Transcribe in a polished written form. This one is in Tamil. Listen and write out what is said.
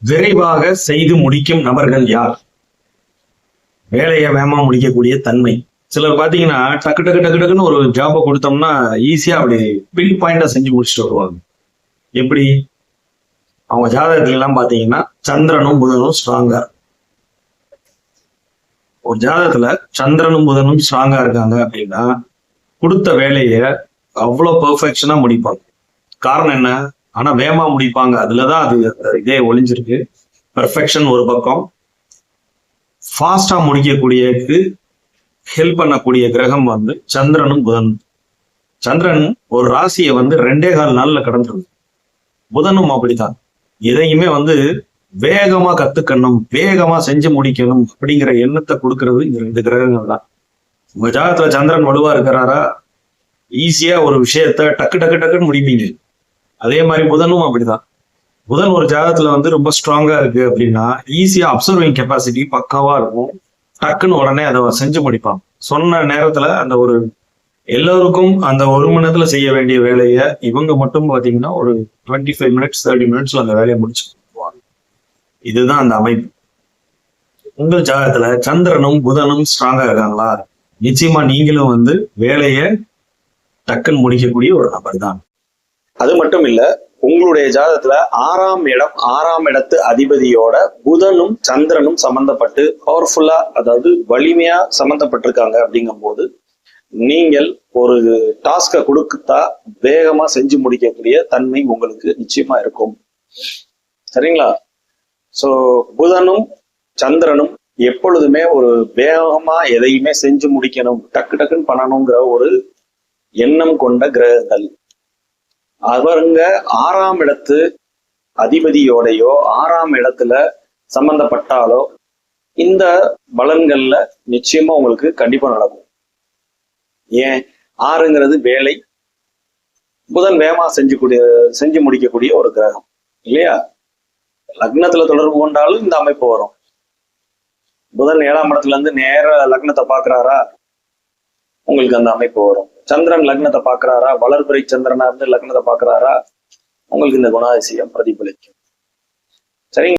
விரைவாக செய்து முடிக்கும் நபர்கள் யார்? வேலையை வேகமா முடிக்கக்கூடிய தன்மை. சிலர் பாத்தீங்கன்னா டக்கு டக்கு டக்கு டக்குன்னு ஒரு ஜாபை கொடுத்தோம்னா ஈஸியா அப்படி பின் பாயிண்டா செஞ்சு முடிச்சுட்டு வருவாங்க. எப்படி? அவங்க ஜாதகத்துல எல்லாம் பாத்தீங்கன்னா சந்திரனும் புதனும் ஸ்ட்ராங்கா. ஒரு ஜாதகத்துல சந்திரனும் புதனும் ஸ்ட்ராங்கா இருக்காங்க அப்படின்னா கொடுத்த வேலையை அவ்வளவு பெர்ஃபெக்ஷனா முடிப்பாங்க. காரணம் என்ன? ஆனா வேகமா முடிப்பாங்க. அதுலதான் அது இதே ஒளிஞ்சிருக்கு. பெர்ஃபெக்ஷன் ஒரு பக்கம், ஃபாஸ்டா முடிக்கக்கூடியக்கு ஹெல்ப் பண்ணக்கூடிய கிரகம் வந்து சந்திரனும் புதனும். சந்திரன் ஒரு ராசியை வந்து 2.25 நாள்ல கடந்துருது. புதனும் அப்படித்தான். எதையுமே வந்து வேகமா கத்துக்கணும், வேகமா செஞ்சு முடிக்கணும் அப்படிங்கிற எண்ணத்தை கொடுக்கறது இந்த 2 கிரகங்கள் தான். உங்க ஜாதகத்துல சந்திரன் வலுவா இருக்கிறாரா, ஈஸியா ஒரு விஷயத்த டக்கு டக்கு டக்குன்னு முடிப்பீங்க. அதே மாதிரி புதனும் அப்படிதான். புதன் ஒரு ஜாதகத்துல வந்து ரொம்ப ஸ்ட்ராங்கா இருக்கு அப்படின்னா ஈஸியா அப்சர்விங் கெப்பாசிட்டி பக்காவா இருக்கும். டக்குன்னு உடனே அதை செஞ்சு முடிப்பான். சொன்ன நேரத்துல அந்த ஒரு எல்லோருக்கும் அந்த 1 மணி நேரத்துல செய்ய வேண்டிய வேலையை இவங்க மட்டும் பாத்தீங்கன்னா ஒரு 25 மினிட்ஸ் 30 மினிட்ஸ்ல அந்த வேலையை முடிச்சு கொடுப்பாங்க. இதுதான் அந்த அமைப்பு. உங்கள் ஜாதகத்துல சந்திரனும் புதனும் ஸ்ட்ராங்கா இருக்காங்களா, நிச்சயமா நீங்களும் வந்து வேலையை டக்குன்னு முடிக்கக்கூடிய ஒரு நபர் தான். அது மட்டும் இல்ல, உங்களுடைய ஜாதகத்துல 6ஆம் இடத்து அதிபதியோட புதனும் சந்திரனும் சம்பந்தப்பட்டு பவர்ஃபுல்லா, அதாவது வலிமையா சம்பந்தப்பட்டிருக்காங்க. அப்படிங்கும் போது நீங்கள் ஒரு டாஸ்கை கொடுத்தா வேகமா செஞ்சு முடிக்கக்கூடிய தன்மை உங்களுக்கு நிச்சயமா இருக்கும். சரிங்களா? சோ புதனும் சந்திரனும் எப்பொழுதுமே ஒரு வேகமா எதையுமே செஞ்சு முடிக்கணும், டக்கு டக்குன்னு பண்ணணுங்கிற ஒரு எண்ணம் கொண்ட கிரகங்கள். அவங்க 6ஆம் இடத்து அதிபதியோடையோ 6ஆம் இடத்துல சம்பந்தப்பட்டாலோ இந்த பலன்கள்ல நிச்சயமா உங்களுக்கு கண்டிப்பா நடக்கும். ஏன்? 6ங்கிறது வேலை, புதன் வேகமா செஞ்சு முடிக்கக்கூடிய ஒரு கிரகம் இல்லையா? லக்னத்துல தொடர்பு கொண்டாலும் இந்த அமைப்பு வரும். புதன் 7ஆம் இடத்துல இருந்து நேர லக்னத்தை பாக்குறாரா, உங்களுக்கு அந்த அமைப்பு வரும். சந்திரன் லக்னத்தை பாக்குறாரா, வளர்பிறை சந்திரனா இருந்து லக்னத்தை பாக்குறாரா, உங்களுக்கு இந்த குணாதிசயம் பிரதிபலிக்கும். சரிங்க.